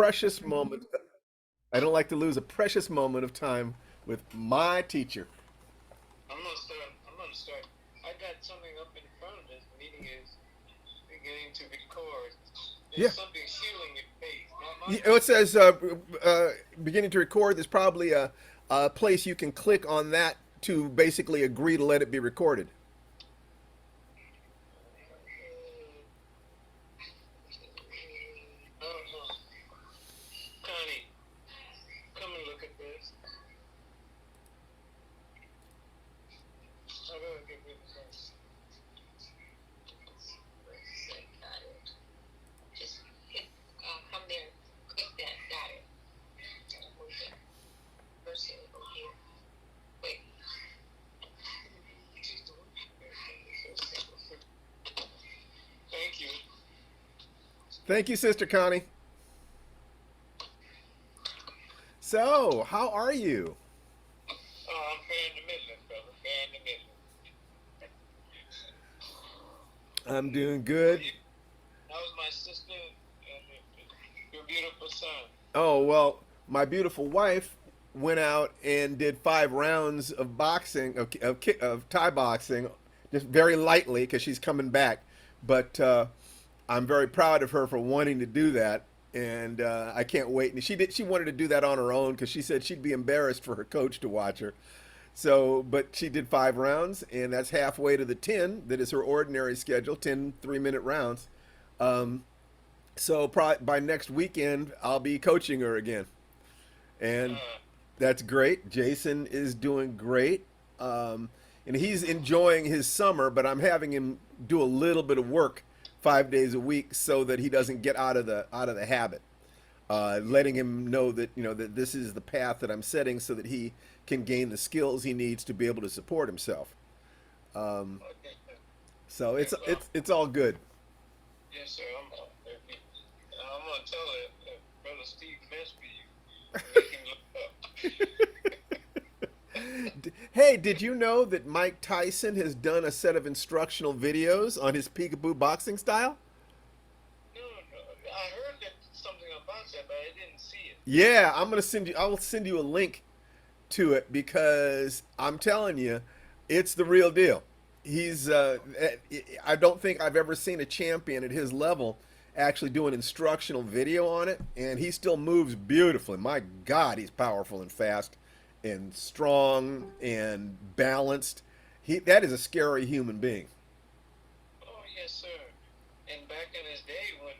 precious moment. I don't like to lose a precious moment of time with my teacher. I'm gonna start. I got something up in front of this meeting is beginning to record. Yeah. There's something shielding your face. Not my Yeah, it face. says beginning to record. There's probably a place you can click on that to basically agree to let it be recorded. Oh no, Connie, come and look at this. I gotta get rid of this. Got it. Just hit, come there, click that, got it. Move it. First thing, go here. Wait. Thank you. Thank you, Sister Connie. So, how are you? Oh, I'm fair in the middle, brother. Fair in the middle. I'm doing How good. you? How's my sister and your beautiful son? Oh, well, my beautiful wife went out and did 5 rounds of boxing, of Thai boxing, just very lightly because she's coming back. But I'm very proud of her for wanting to do that. And I can't wait. And she wanted to do that on her own because she said she'd be embarrassed for her coach to watch her. So, but she did 5 rounds, and that's halfway to the 10 that is her ordinary schedule, 10 3-minute rounds. Um, so by next weekend, I'll be coaching her again, and Uh, that's great. Jason is doing great, and he's enjoying his summer. But I'm having him do a little bit of work 5 days a week so that he doesn't get out of the habit. Letting him know that that this is the path that I'm setting so that he can gain the skills he needs to be able to support himself. Um, okay. so Okay. Well, it's all good. yes, sir. I'm gonna tell brother Steve Mesby you make him look up. Hey, did you know that Mike Tyson has done a set of instructional videos on his peekaboo boxing style? No, no. I heard that something about that, but I didn't see it. Yeah, I'm gonna send you. I will send you a link to it because I'm telling you, it's the real deal. He's. I don't think I've ever seen a champion at his level actually do an instructional video on it, and he still moves beautifully. My God, he's powerful and fast, and strong and balanced. That is a scary human being. Oh, yes, sir. And back in his day when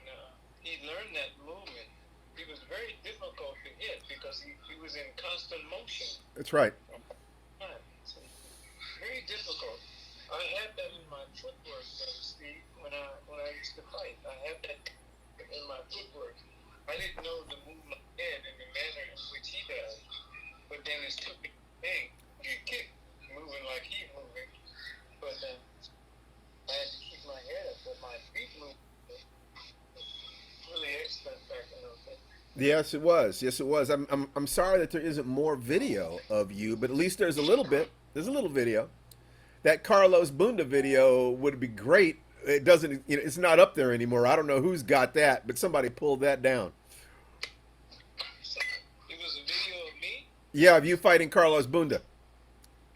he learned that movement, he was very difficult to hit because he was in constant motion. That's right. Right. So, very difficult. I had that in my footwork, Steve, when I used to fight. I had that in my footwork. I didn't know to move my head in the manner in which he does. But then it's too big thing. You kick moving like he's moving. But I had to keep my head up, but my feet moved really excellent back in those days. Yes, it was. Yes, it was. I'm sorry that there isn't more video of you, but at least there's a little bit. There's a little video. That Carlos Bunda video would be great. It doesn't. It's not up there anymore. I don't know who's got that, but somebody pulled that down. So it was a video of me. Yeah, of you fighting Carlos Bunda.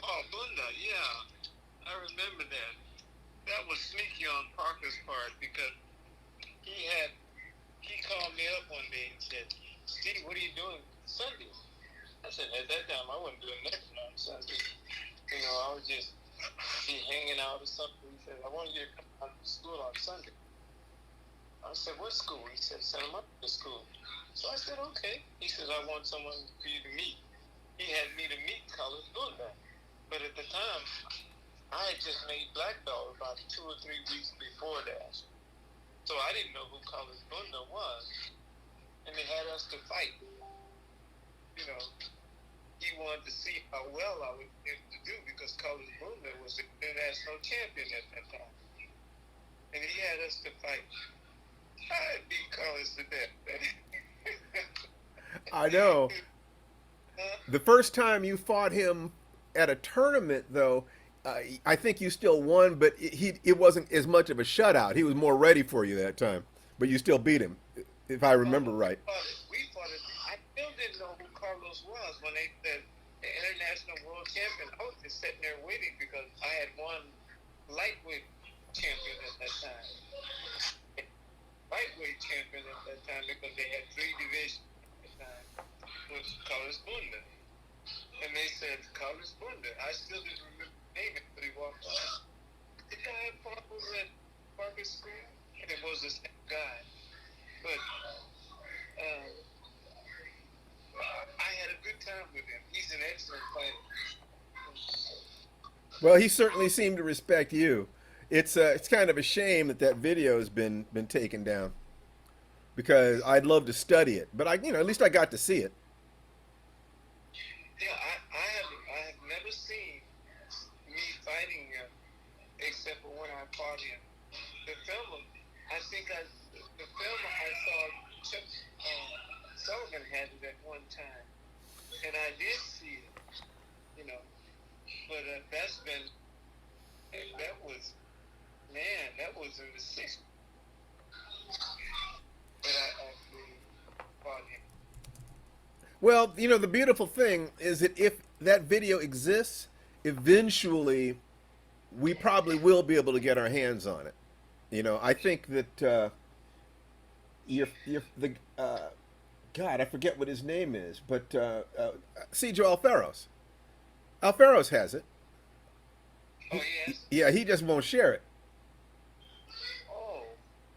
Oh, Bunda, yeah. I remember that. That was sneaky on Parker's part because he called me up one day and said, Steve, what are you doing Sunday? I said, at that time I wasn't doing nothing on Sunday. I was just be hanging out or something. He said, I want you to come out to school on Sunday. I said, what school? He said, send him up to school. So I said, okay. He said, I want someone for you to meet. He had me to meet Carlos Bunda. But at the time, I had just made black belt about 2 or 3 weeks before that. So I didn't know who Carlos Bunda was. And they had us to fight. You know, he wanted to see how well I would be able to do because Carlos Bunda was the international champion at that time. And he had us to fight. I beat Carlos to death. I know. Huh? The first time you fought him at a tournament, though, I think you still won, but it wasn't as much of a shutout. He was more ready for you that time, but you still beat him, if I Oh, remember right. we almost was when they said the international world champion. I was just sitting there waiting because I had won lightweight champion at that time. Lightweight champion at that time because they had three divisions at that time, which was Carlos Bunda. And they said, Carlos Bunda. I still didn't remember the name until he walked by. The guy was at Parker's School, and it was the same guy. But I had a good time with him. He's an excellent fighter. Well, he certainly seemed to respect you. It's kind of a shame that that video has been taken down because I'd love to study it, but at least I got to see it. Yeah, I have never seen me fighting him except for when I fought him. The film, the film I saw Chuck Sullivan had it at one time, and I did see it, you know. But that was in the '60s that I actually fought him. Well, the beautiful thing is that if that video exists, eventually we probably will be able to get our hands on it. I think that if the God, I forget what his name is, but Sijo Alferos has it. Oh, yes? Yeah, he just won't share it. Oh,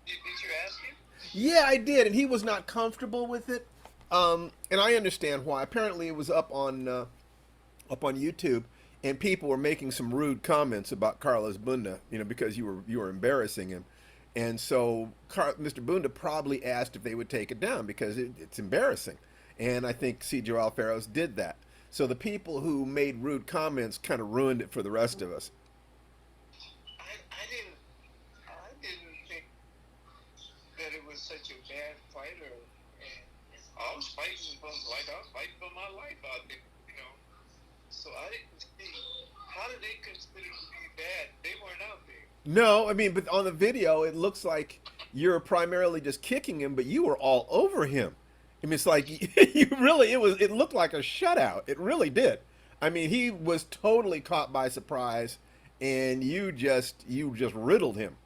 did you ask him? Yeah, I did, and he was not comfortable with it. And I understand why. Apparently, it was up on YouTube, and people were making some rude comments about Carlos Bunda, because you were embarrassing him, and so Mr. Bunda probably asked if they would take it down because it's embarrassing, and I think Sijo Alferos did that. So the people who made rude comments kind of ruined it for the rest of us. I didn't think that it was such a bad fighter. And I was fighting for my life out there. So I didn't see how did they consider it to be bad? They weren't out there. No, I mean, but on the video, it looks like you're primarily just kicking him, but you were all over him. I mean, it's like it looked like a shutout. It really did. I mean, he was totally caught by surprise, and you just riddled him.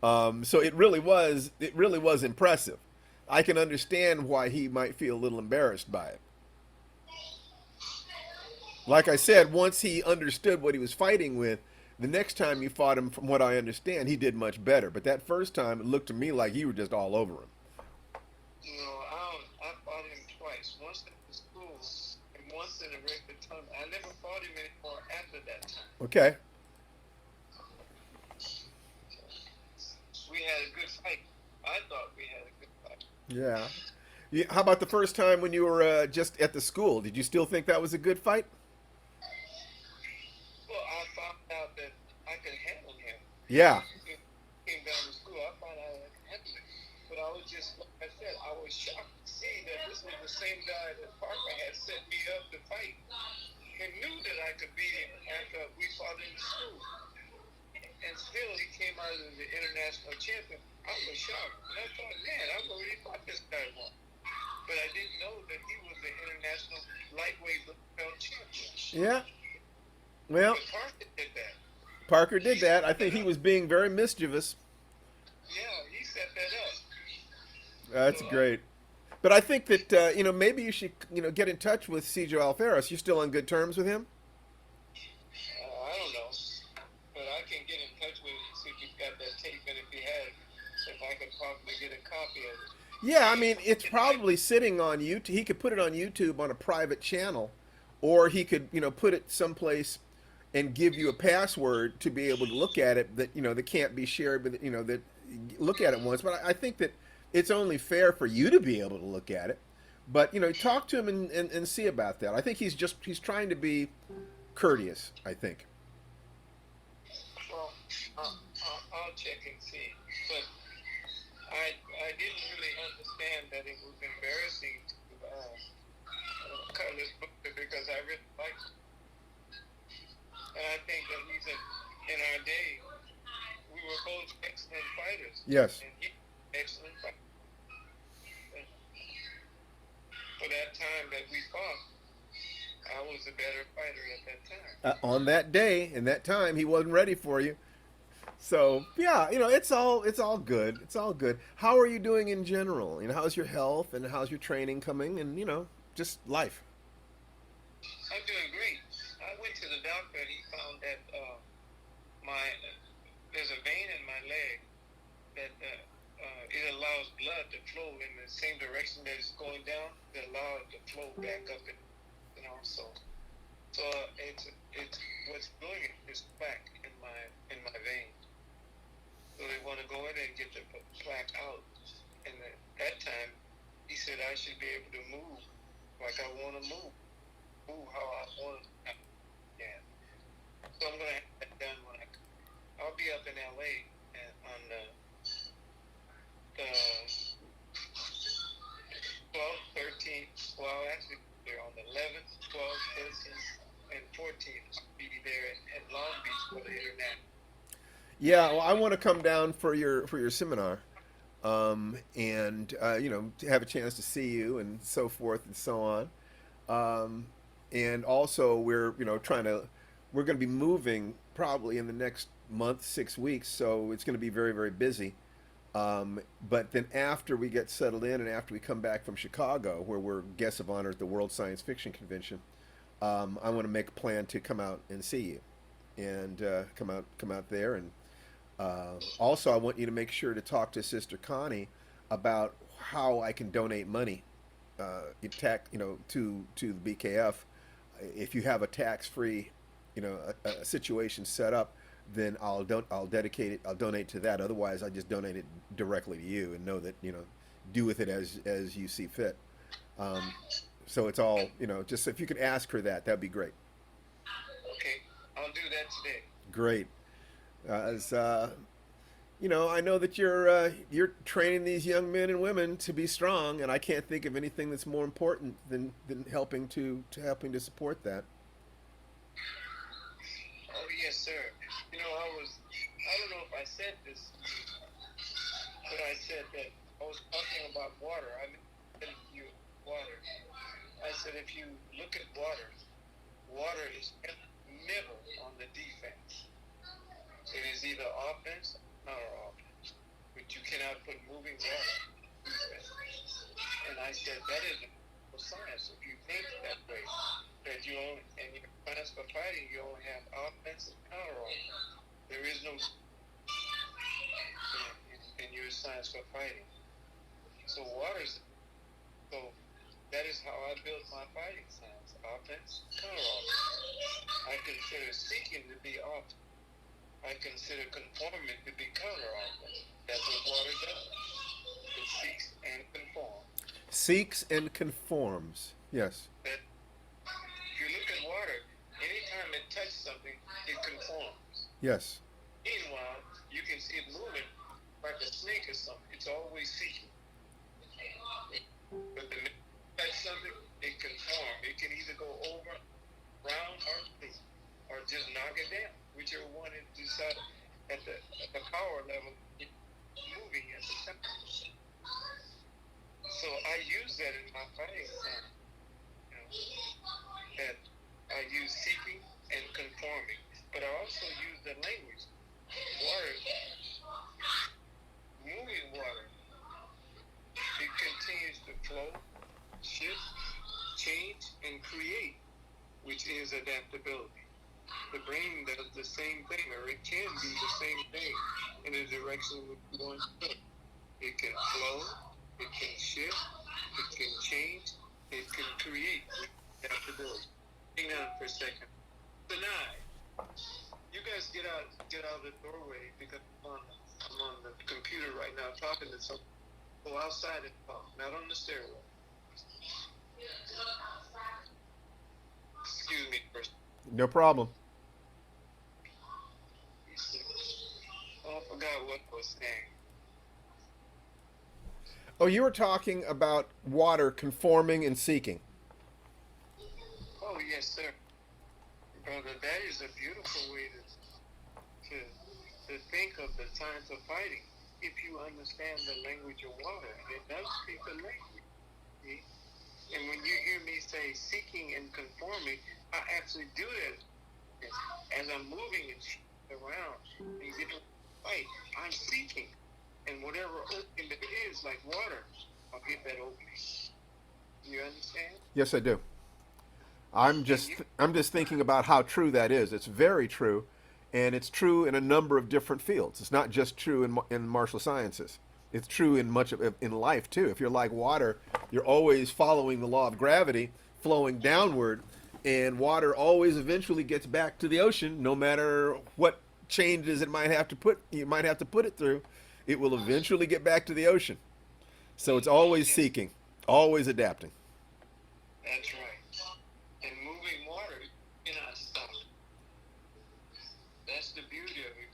So it really was impressive. I can understand why he might feel a little embarrassed by it. Like I said, once he understood what he was fighting with, the next time you fought him, from what I understand, he did much better. But that first time, it looked to me like you were just all over him. I fought him twice. Once at the school and once in a regular tournament. I never fought him anymore after that time. Okay. We had a good fight. I thought we had a good fight. Yeah. How about the first time when you were just at the school? Did you still think that was a good fight? Well, I found out that I could handle him. Yeah. He came down to school. I found out I could handle him. But I was just, like I said, I was shocked to see that this was the same guy that Parker had set me up to fight. He knew that I could beat him after we fought in the school. And still, he came out as the international champion. I was shocked. And I thought, man, I've already fought this guy once. But I didn't know that he was the international lightweight belt champion. Yeah. Well, But Parker did that. Parker did that. I think he was being very mischievous. Yeah, he set that up. That's So, great. But I think that maybe you should get in touch with Sijo Alferos. You still on good terms with him? I don't know. But I can get in touch with him and see if he's got that tape, and if he has, if I could probably get a copy of it. Yeah, I mean it's probably sitting on YouTube. He could put it on YouTube on a private channel, or he could put it someplace and give you a password to be able to look at it that can't be shared with that look at it once. But I think that it's only fair for you to be able to look at it. But talk to him and see about that. I think he's trying to be courteous. I think. Well, I'll check and see. But I didn't really understand that it was embarrassing to Carlos Booker because I really liked him. And I think that he's in our day, we were both excellent fighters. Yes. And he excellent fighter. For that time that we fought, I was a better fighter at that time. On that day and that time, he wasn't ready for you. So yeah, it's all good. It's all good. How are you doing in general? How's your health and how's your training coming? And just life. I'm doing great. I went to the doctor and he found that my there's a vein in my leg that it allows blood to flow in the same direction that it's going down. It allows it to flow back up, so it's what's doing it is plaque in my vein. So they want to go in and get the plaque out. And at that time, he said I should be able to move like I want to move how I want to. Yeah. So I'm gonna have that done I'll be up in LA and on the 12th, 13th. Well, actually, they're on the 11th, 12th, 13th, and 14th. I'll be there at Long Beach for the international. Yeah, well, I want to come down for your seminar, and to have a chance to see you and so forth and so on. And also, we're going to be moving probably in the next month, 6 weeks, so it's going to be very, very busy. But then after we get settled in and after we come back from Chicago, where we're guests of honor at the World Science Fiction Convention, I want to make a plan to come out and see you, and come out there. And also, I want you to make sure to talk to Sister Connie about how I can donate money, to the BKF. If you have a tax-free, a situation set up, then I'll dedicate it. I'll donate to that. Otherwise, I just donate it directly to you and know that do with it as you see fit. Um, so it's all Just if you could ask her that'd be great. Okay, I'll do that today. Great. As I know that you're training these young men and women to be strong, and I can't think of anything that's more important than helping to support that. Oh yes, sir. I don't know if I said this, but I said that I was talking about water. I mentioned you water. I said if you look at water is never on the defense. It is either offense or offense. But you cannot put moving water on defense. And I said that is a science. If you think that way, that you only in your class for fighting you only have offense and counter offense. There is no in your science for fighting. So so that is how I built my fighting science. Offense, counter offense. I consider seeking to be offense. I consider conforming to be counter offense. That's what water does. It seeks and conforms. Seeks and conforms. Yes. That if you look at water, anytime it touches something, it conforms. Yes. Meanwhile, you can see it moving like a snake or something. It's always seeking. But the minute it touches something, it conforms. It can either go over, round, or through, or just knock it down. Whichever one it decides at the power level, it's moving at the temperature. So I use that in my fighting science. That I use seeking and conforming. But I also use the language. Water, moving water, it continues to flow, shift, change, and create, which is adaptability. The brain does the same thing, or it can do the same thing in the direction we're going to. It can flow, it can shift, it can change, it can create adaptability. Hang on for a second. Deny. You guys get out of the doorway because I'm on the computer right now talking to someone. Go outside and talk, not on the stairwell. Excuse me first. No problem. Oh, I forgot what I was saying. Oh, you were talking about water conforming and seeking. Oh yes, sir. Brother, that is a beautiful way to think of the science of fighting. If you understand the language of water, and it does speak the language. See? And when you hear me say seeking and conforming, I actually do that as I'm moving and around and getting right. I'm seeking, and whatever opening there is, like water, I'll get that opening. You understand? Yes, I do. And you, I'm just thinking about how true that is. It's very true, and it's true in a number of different fields. It's not just true in martial sciences. It's true in much of in life too. If you're like water, you're always following the law of gravity, flowing downward, and water always eventually gets back to the ocean, no matter what changes it might have to put you might have to put it through. It will eventually get back to the ocean. So it's always yes, seeking, always adapting. that's right. And moving water, you cannot stop. That's the beauty of it.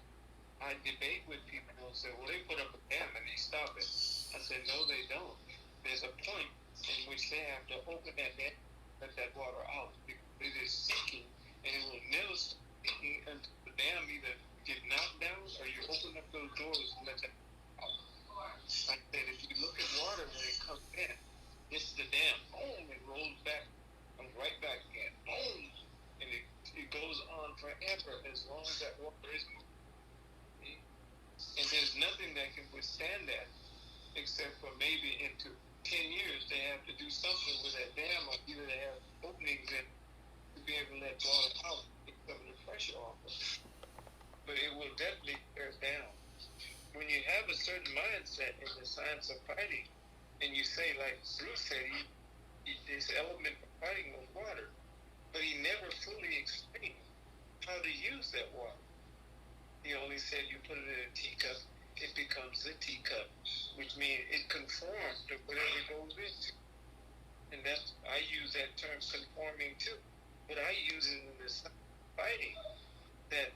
I debate with people who say, well, they put up a dam and they stop it. I said, no, they don't. There's a point in which they have to open that dam, let that water out. It is seeking, and it will never stop seeking until the dam either get knocked down or you open up those doors and let that out. Like that, if you look at water when it comes in, it's the dam. Boom, it rolls back, comes right back again. Boom, and it goes on forever as long as that water is moving. And there's nothing that can withstand that except for maybe into 10 years they have to do something with that dam, or either they have openings in to be able to let water out, get some of the pressure off of it. But it will definitely tear down. When you have a certain mindset in the science of fighting, and you say, like Bruce said, his element of fighting was water, but he never fully explained how to use that water. He only said you put it in a teacup, it becomes a teacup, which means it conforms to whatever it goes into. And that's, I use that term conforming too, but I use it in this fighting, that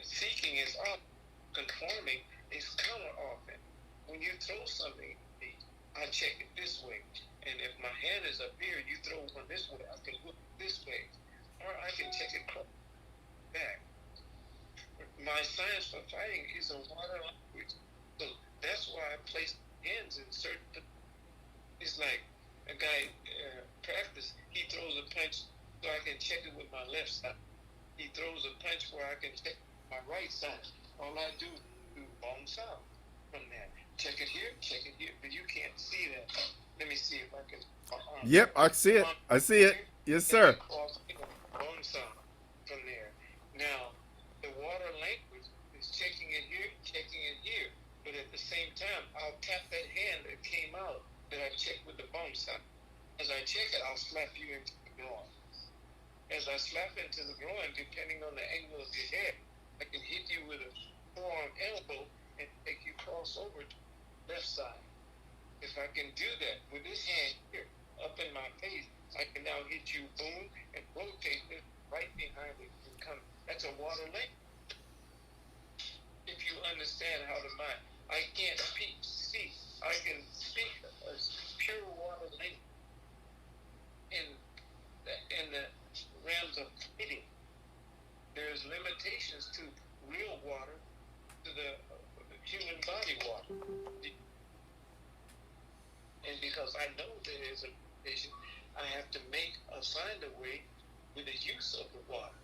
seeking is up, conforming is counter offense. When you throw something, I check it this way, and if my hand is up here, you throw one this way, I can look this way, or I can check it back. My science for fighting is a water language, so that's why I place hands in certain. It's like a guy practice. He throws a punch so I can check it with my left side. He throws a punch where I can check my right side. All I do is do bone sound from that. Check it here, but you can't see that. Let me see if I can. Yep, I see it. I see it. Yes, And then sir. cross bone sound from there. Now, the water language is checking it here, but at the same time, I'll tap that hand that came out that I checked with the bone sound. As I check it, I'll slap you into the groin. As I slap into the groin, depending on the angle of your head, I can hit you with a forearm elbow and make you cross over to the left side. If I can do that with this hand here up in my face, I can now hit you, boom, and rotate this right behind it and come. That's a water link. If you understand how to mind, I can't speak. I can speak a pure water link in the realms of fighting. There's limitations to real water, to the human body water. And because I know there is a limitation, I have to find a way with the use of the water,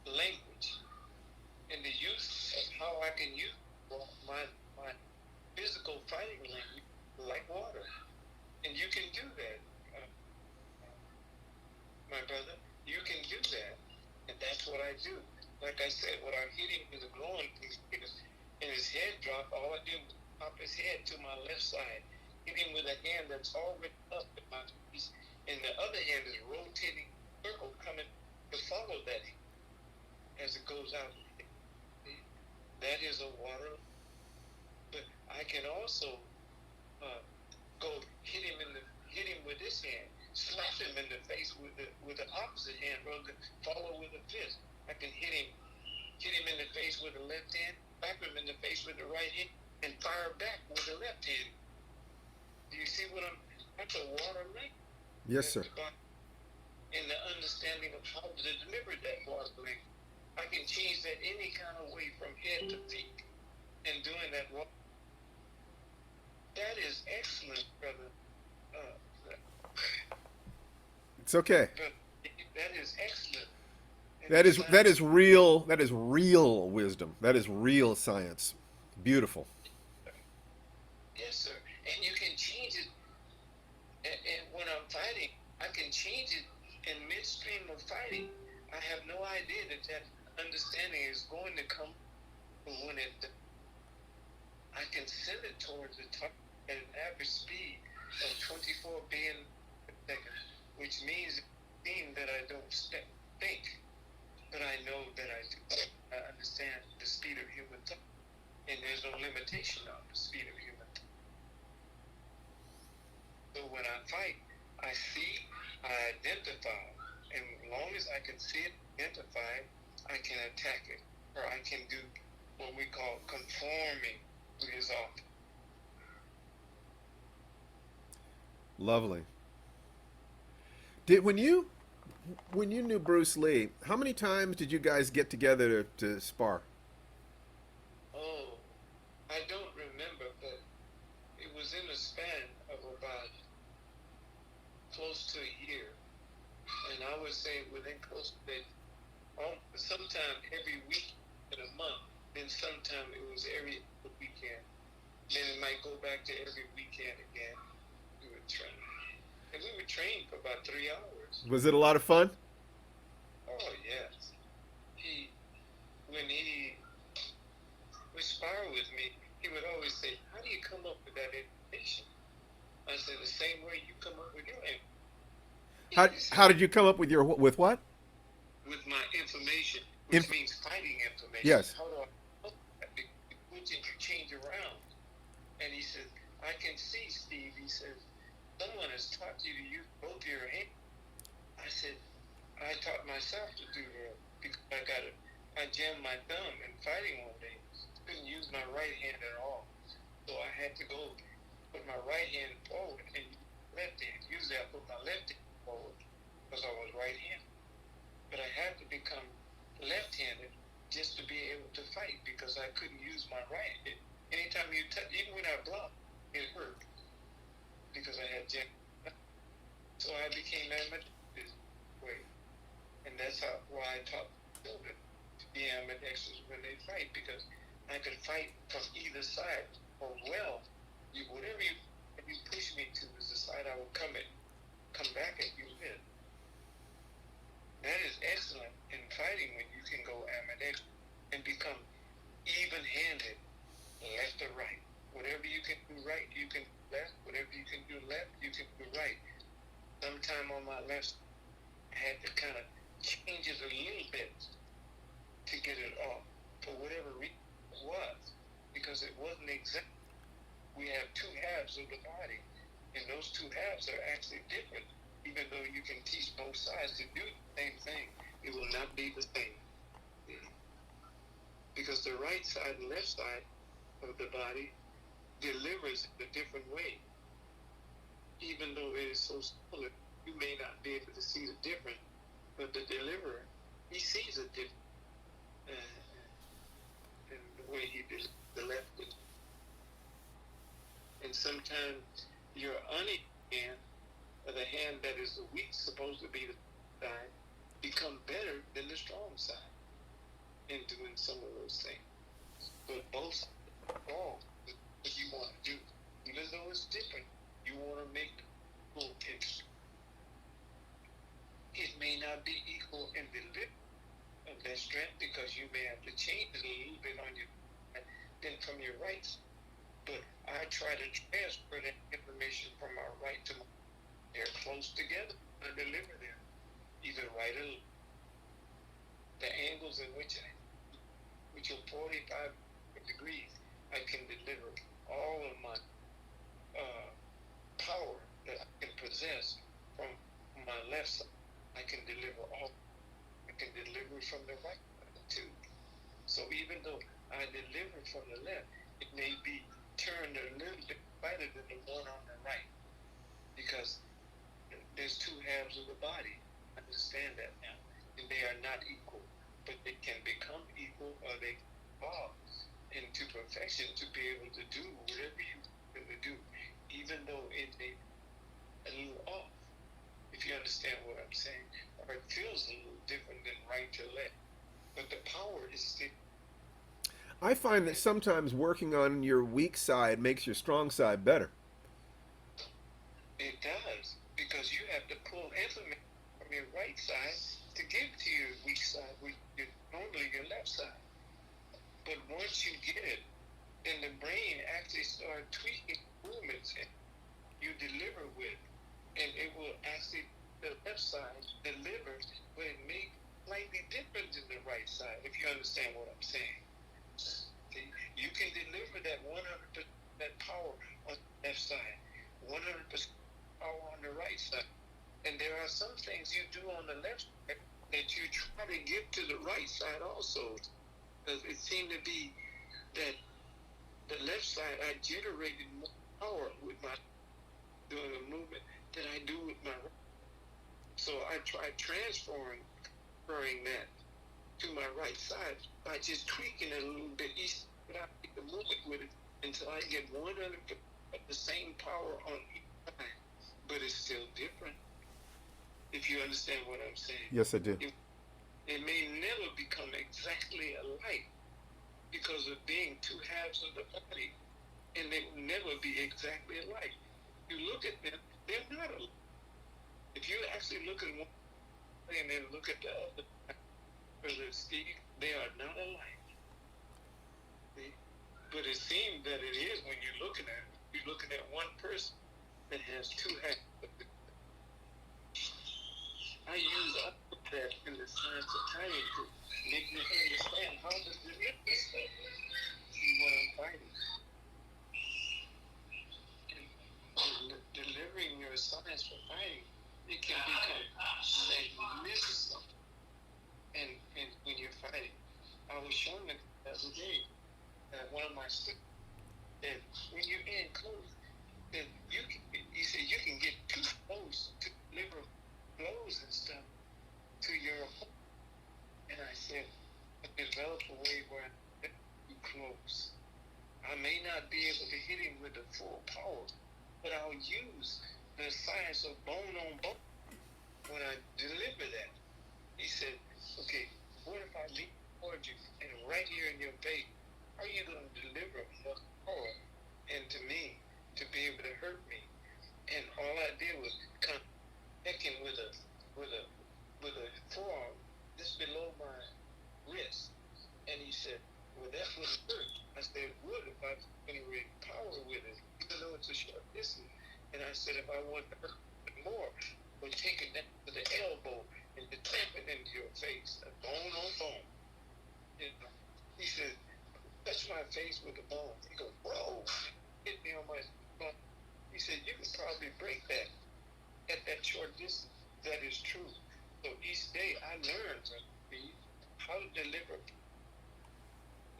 language, and the use of how I can use my physical fighting language like water. And you can do that, my brother. You can do that. And that's what I do. Like I said, when I hit him with a groin and his head dropped, all I did was pop his head to my left side, hit him with a hand that's already up in my face, and the other hand is rotating circle coming to follow that as it goes out. That is a water. But I can also go hit him with this hand, slap him in the face with the opposite hand, rather than follow with a fist. I can hit him in the face with the left hand, slap him in the face with the right hand, and fire back with the left hand. Do you see what I'm? That's a water link. Yes, sir. In the understanding of how to deliver that water link, I can change that any kind of way from head to feet, and doing that water. That is excellent, brother. It's okay. But that is excellent. And That the is that science, is real. That is real wisdom. That is real science. Beautiful. yes, sir. And you can change it. And when I'm fighting, I can change it in midstream of fighting. I have no idea that that understanding is going to come. But when I can send it towards the target at an average speed of 24 billion per second, which means that I don't think, but I know that I do. I understand the speed of human thought, and there's no limitation on the speed of human thought. So when I fight, I see, I identify, and as long as I can see it, identify, I can attack it, or I can do what we call conforming to his offer. Lovely. Did when you knew Bruce Lee, how many times did you guys get together to spar? Oh, I don't remember, but it was in a span of about close to a year, and I would say within close to that, sometime every week in a month. Then sometime it was every weekend. Then it might go back to every weekend again. We would train, and we would train for about 3 hours. Was it a lot of fun? Oh yes, he when he would spar with me, he would always say, "How do you come up with that information?" I said, "The same way you come up with your information." How He how said, did you come up with your with what? with my information, which Inf- means fighting information. yes. How do I know that? Which did you change around? And he says, I can see, Steve. He says, someone has taught you to use both your hands. I said, I taught myself to do that because I jammed my thumb in fighting one day. Couldn't use my right hand at all. So I had to go put my right hand forward and use my left hand. Usually I put my left hand forward because I was right handed. But I had to become left-handed just to be able to fight because I couldn't use my right hand. Anytime you touch, even when I blocked, it hurt because I had jammed. So I became ambidextrous way, and that's why I taught children to be ambidextrous when they fight because I could fight from either side. Or well, whatever you push me to is the side I will come back at you with. That is excellent in fighting when you can go ambidextrous and become even-handed, left or right. Whatever you can do right, you can do left. Whatever you can do left, you can do right. Sometime on my left, I had to kind of change it a little bit to get it off for whatever reason it was, because it wasn't exact. We have two halves of the body, and those two halves are actually different. Even though you can teach both sides to do the same thing, it will not be the same. Because the right side and left side of the body delivers in a different way. Even though it is so similar, you may not be able to see the difference, but the deliverer, he sees a difference in the way he delivers the left. And sometimes your unequal hand, or the hand that is the weak, supposed to be the side, become better than the strong side in doing some of those things. But both sides are wrong. What you want to do, even though it's different, you want to make equal. It may not be equal in the lift of that strength because you may have to change it a little bit on your then from your right. But I try to transfer that information from my right to my. They're close together. I deliver them either right or left. The angles in which are 45 degrees, I can deliver all of my power that I can possess from my left side. I can deliver all. I can deliver from the right side too. So even though I deliver from the left, it may be turned a little bit brighter than the one on the right because there's two halves of the body. I understand that now. And they are not equal. But they can become equal or they can evolve into perfection to be able to do whatever you want to do, even though it may be a little off, if you understand what to left. But the power is still. I find that sometimes working on your weak side makes your strong side better. It does, because you have to pull information from your right side to give to your weak side, which is normally your left side. But once you get it, then the brain actually starts tweaking movements and you deliver with, and it will actually, the left side delivers, but it may slightly different than the right side, if you understand what I'm saying. See, you can deliver that 100% that power on the left side, 100% power on the right side. And there are some things you do on the left side that you try to give to the right side also. Because it seemed to be that the left side, I generated more power with my doing a movement than I do with my right. So I tried transferring that to my right side by just tweaking it a little bit each time I make the movement with it until I get 100% of the same power on each side. But it's still different, if you understand what I'm saying. Yes, I do. It may never become exactly alike because of being two halves of the body, and they will never be exactly alike. You look at them, they're not alike. If you actually look at one and then look at the other, Brother Steve, they are not alike. See? But it seems that it is when you're looking at it. You're looking at one person that has two halves. I use that in the science of timing to make you understand how to deliver this stuff. See what I'm fighting. And delivering your science for fighting, it can become magnificent. And when you're fighting, I was showing it the other day. One of my students said, when you're in close, that he said you can get too close to deliver blows and stuff to your opponent. And I said, I developed a way where I'm too close. I may not be able to hit him with the full power, but I'll use the science of bone on bone when I deliver that. He said, okay, what if I lean toward you and right here in your face, how are you going to deliver enough power into me to be able to hurt me? And all I did was kind of peck him with a forearm just below my wrist. And he said, well, that wouldn't hurt. I said, it would if I generated power with it, even though it's a short distance. And I said, if I want to hurt more, we'll take it down to the elbow and to tap it into your face, bone on bone. You know? He said, touch my face with the bone. He goes, whoa, hit me on my bone. He said, you can probably break that at that short distance. That is true. So each day I learn how to deliver.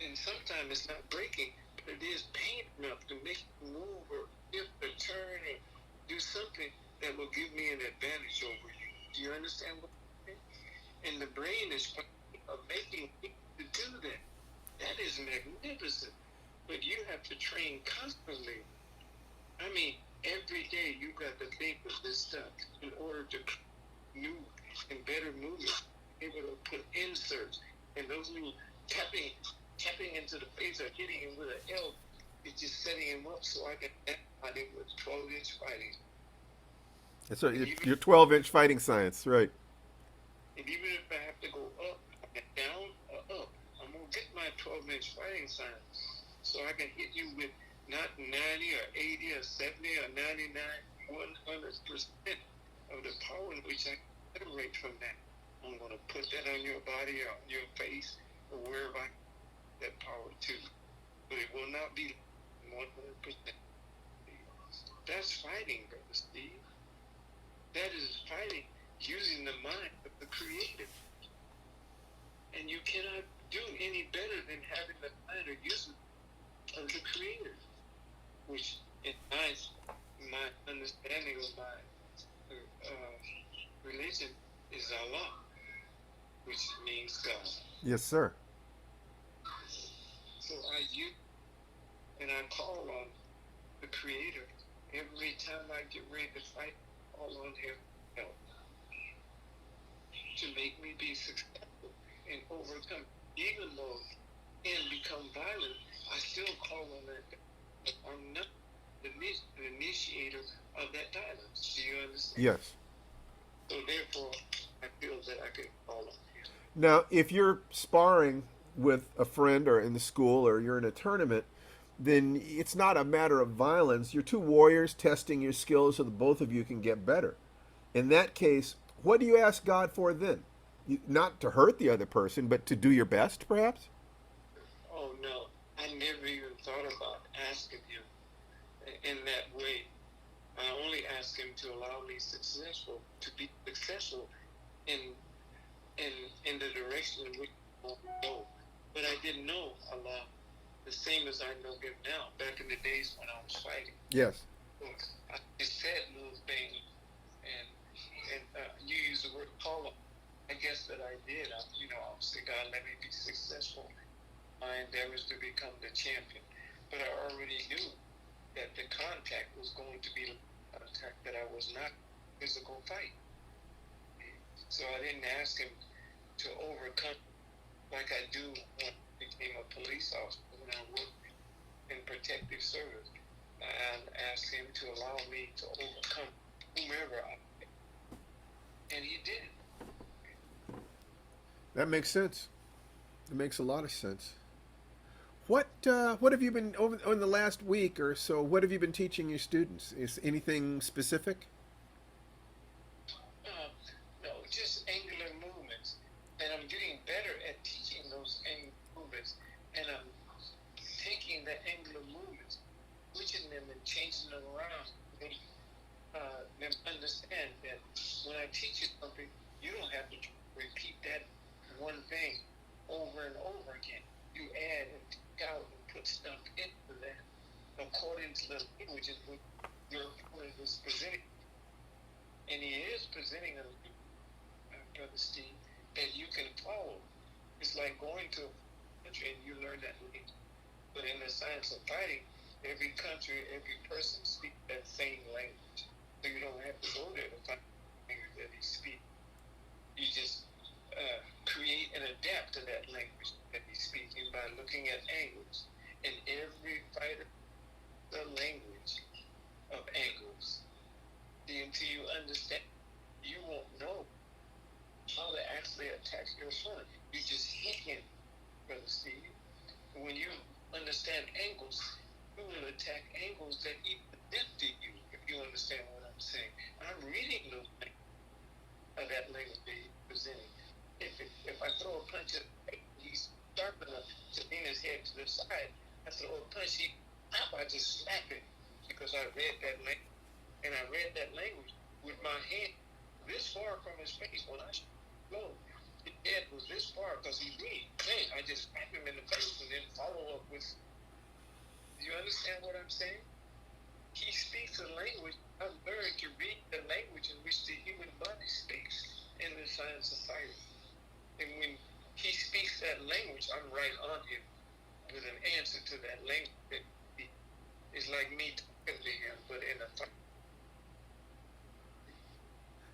And sometimes it's not breaking, but it is pain enough to make you move or shift or turn or do something that will give me an advantage over you. Do you understand what I'm saying? And the brain is making me to do that. That is magnificent. But you have to train constantly. I mean, every day you got to think of this stuff in order to new and better movements. Able to put inserts and those little tapping into the face or hitting him with an elbow. It's just setting him up so I can fight him with 12-inch fighting. That's right. Your 12-inch fighting science, right? And even if I have to go up, down, or up, I'm gonna get my 12-inch fighting science, so I can hit you with not 90 or 80 or 70 or 99, 100% of the power in which I can generate from that. I'm gonna put that on your body or on your face or wherever I get that power to. But it will not be 100%. That's fighting, Brother Steve. That is fighting using the mind of the Creator. And you cannot do any better than having the mind or use of the Creator, which in my understanding of my religion is Allah, which means God. Yes, sir. So I use and I call on the Creator every time I get ready to fight. Call on Him help to make me be successful. and overcome. Even though and become violent, I still call on that. I'm not the initiator of that violence. Do you understand? Yes. So therefore, I feel that I could call on him. Now, if you're sparring with a friend or in the school or you're in a tournament, then it's not a matter of violence. You're two warriors testing your skills so that both of you can get better. In that case, what do you ask God for then? Not to hurt the other person, but to do your best, perhaps? Oh no, I never even thought about asking him in that way. I only ask him to allow me to be successful in in in the direction in which I want to go. But I didn't know Allah the same as I know him now. Back in the days when I was fighting, Yes. so I just said little things, and you use the word call. I guess that I did. I would say, God, let me be successful. My endeavors to become the champion. But I already knew that the contact was going to be a contact, that I was not physical fight. So I didn't ask him to overcome like I do when I became a police officer, when I worked in protective service. I asked him to allow me to overcome whomever I met. And he did. That makes sense. It makes a lot of sense. What have you been over in the last week or so? What have you been teaching your students? Is anything specific? Uh, no, just angular movements. And I'm getting better at teaching those angular movements. And I'm taking the angular movements, switching them and changing them around. Them understand that when I teach you something, you don't have to repeat that one thing over and over again. You add and take out and put stuff into that according to the language in which your opponent is presenting. And he is presenting a Brother Steve, that you can follow. It's like going to a country and you learn that language. But in the science of fighting, every country, every person speaks that same language. So you don't have to go there to find the language that he speaks. You just create and adapt to that language that he's speaking by looking at angles. And every fighter, the language of angles. Until you understand, you won't know how to actually attack your opponent. You just hit him, Brother Steve. When you understand angles, you will attack angles that even to you, if you understand what I'm saying. I'm reading those things of that language that he's presenting. If I throw a punch at he's sharp enough to lean his head to the side, I throw a punch, I just slap it because I read that language. And I read that language with my hand this far from his face. When I go, his head was this far because he's weak. Man, I just slap him in the face and then follow up with. Do you understand what I'm saying? He speaks a language. I've learned to read the language in which the human body speaks in the science of fighting. And when he speaks that language, I'm right on him with an answer to that language. It's like me talking to him, but in a fight.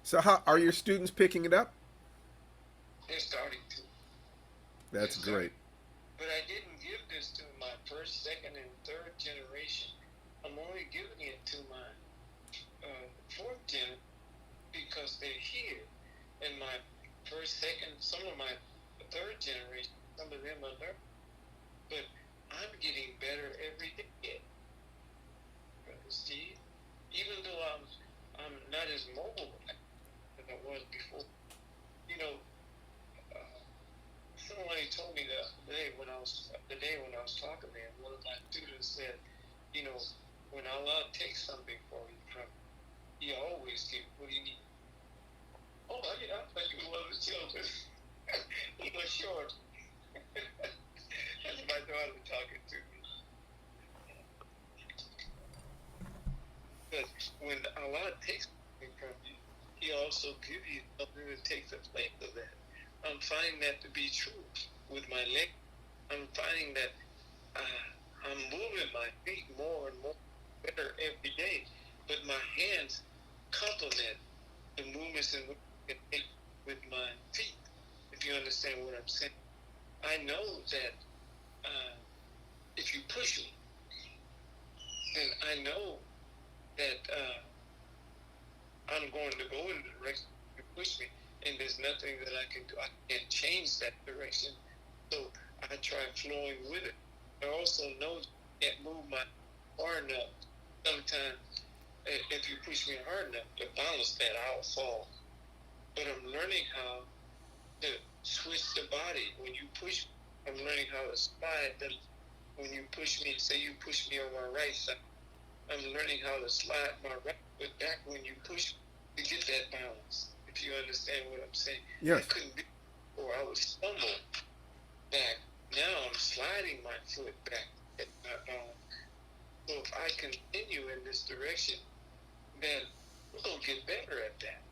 So, how are your students picking it up? They're starting to. That's great. But I didn't give this to my first, second, and third generation. I'm only giving it to my fourth gen because they're here. And my first, second, some of my third generation, some of them are learning. But I'm getting better every day, Brother Steve. Even though I'm not as mobile as I was before. You know, somebody told me the day when I was talking to him, one of my students said, you know, when Allah takes something for you from He always gives what you need. Oh, I thought you were the children. He was short. That's my daughter talking to me. But when Allah takes something from you, He also gives you something to take the place of that. I'm finding that to be true with my leg. I'm finding that I'm moving my feet more and more better every day, but my hands complement the movements in which I can make with my feet, if If you understand what I'm saying, I know that if you push me, then I know that I'm going to go in the direction you push me, and there's nothing that I can do. I can't change that direction, so I try flowing with it. I also know that I can't move my hard enough. Sometimes, if you push me hard enough to balance that, I'll fall. But I'm learning how to switch the body. When you push, I'm learning how to slide. When you push me, say you push me on my right side, I'm learning how to slide my right foot back when you push to get that balance. If you understand what I'm saying, I Yes. couldn't do it before. I would stumble back. Now I'm sliding my foot back at my balance. So if I continue in this direction, then we're gonna get better at that.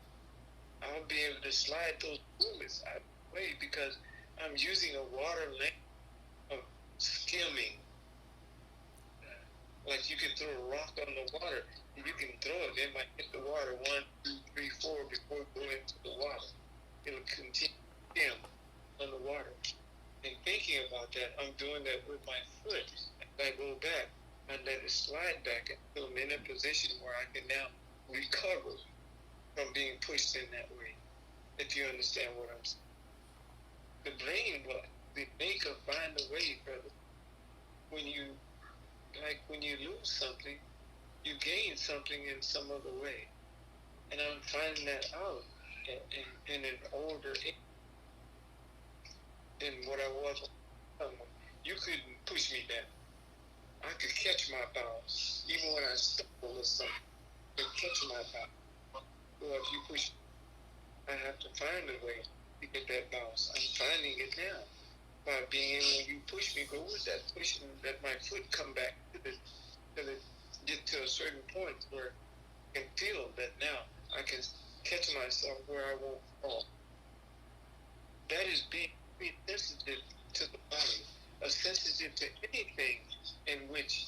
I'll be able to slide those movements out of the way because I'm using a water length of skimming. Like you can throw a rock on the water, and you can throw it. It might hit the water 1, 2, 3, 4 before it goes into the water. It'll continue to skim on the water. And thinking about that, I'm doing that with my foot. As I go back, I let it slide back until I'm in a position where I can now recover from being pushed in that way. If you understand what I'm saying. The brain will make or find a way, brother. When you when you lose something, you gain something in some other way. And I'm finding that out in an older age than what I was. You couldn't push me down. I could catch my balance. Even when I stumble or something, I could catch my balance. Well, if you push, I have to find a way to get that balance. I'm finding it now by being able, when you push me, go with that pushing, let my foot come back to get to a certain point where I can feel that now I can catch myself where I won't fall. That is being sensitive to the body, sensitive to anything in which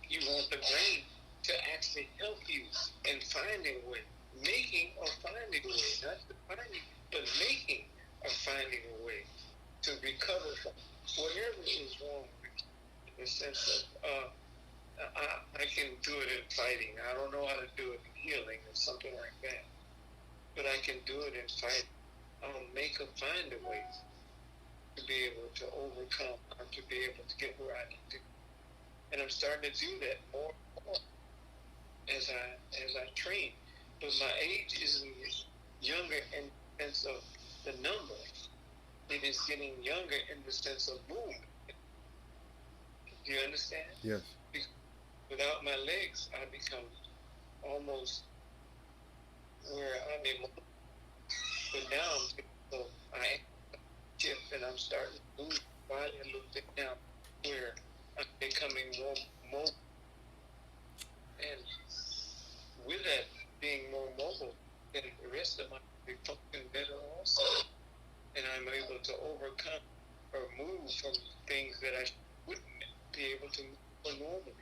you want the brain to actually help you in finding a way, making or finding a way, not finding, but making or finding a way to recover from whatever is wrong with you. In the sense of, I can do it in fighting. I don't know how to do it in healing or something like that, but I can do it in fighting. I'll make or find a way to be able to overcome, or to be able to get where I need to. And I'm starting to do that more and more as I train. But my age isn't younger in the sense of the number. It is getting younger in the sense of movement. Do you understand? Yes. Because without my legs, I become almost where I'm immobile. But now so I shift and I'm starting to move my body a little bit now, where I'm becoming more mobile. And with that being more mobile, then the rest of my body function better also. And I'm able to overcome or move from things that I wouldn't be able to move normally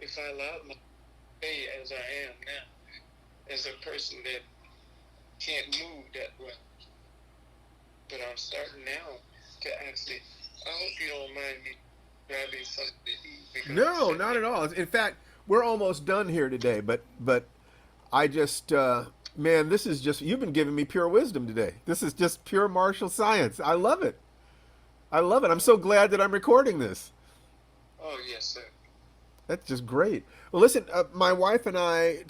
if I allowed myself to stay as I am now, as a person that can't move that well. But I'm starting now to actually. I hope you don't mind me grabbing something to eat because No, not at all. In fact, we're almost done here today. But I just man, this is just you've been giving me pure wisdom today. This is just pure martial science. I love it. I love it. I'm so glad that I'm recording this. oh yes, sir. That's just great. Well, listen, my wife and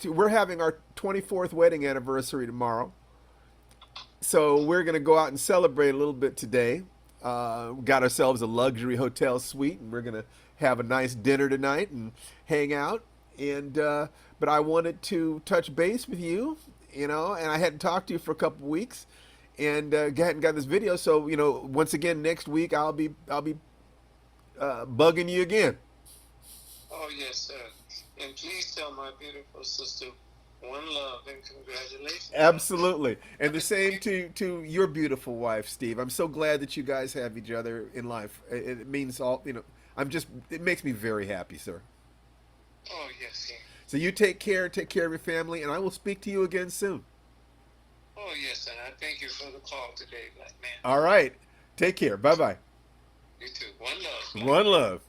we're having our 24th wedding anniversary tomorrow. So we're going to go out and celebrate a little bit today. Got ourselves a luxury hotel suite, and we're going to have a nice dinner tonight and hang out. And but I wanted to touch base with you, and I hadn't talked to you for a couple of weeks, and hadn't got this video. So once again, next week I'll be bugging you again. Oh yes, sir. And please tell my beautiful sister one love and congratulations. Absolutely, and the same to your beautiful wife, Steve. I'm so glad that you guys have each other in life. It means all. It makes me very happy, sir. Oh yes, sir. So you take care of your family, and I will speak to you again soon. Oh, yes, and I thank you for the call today, black man. All right. Take care. Bye bye. You too. One love, black One man. love.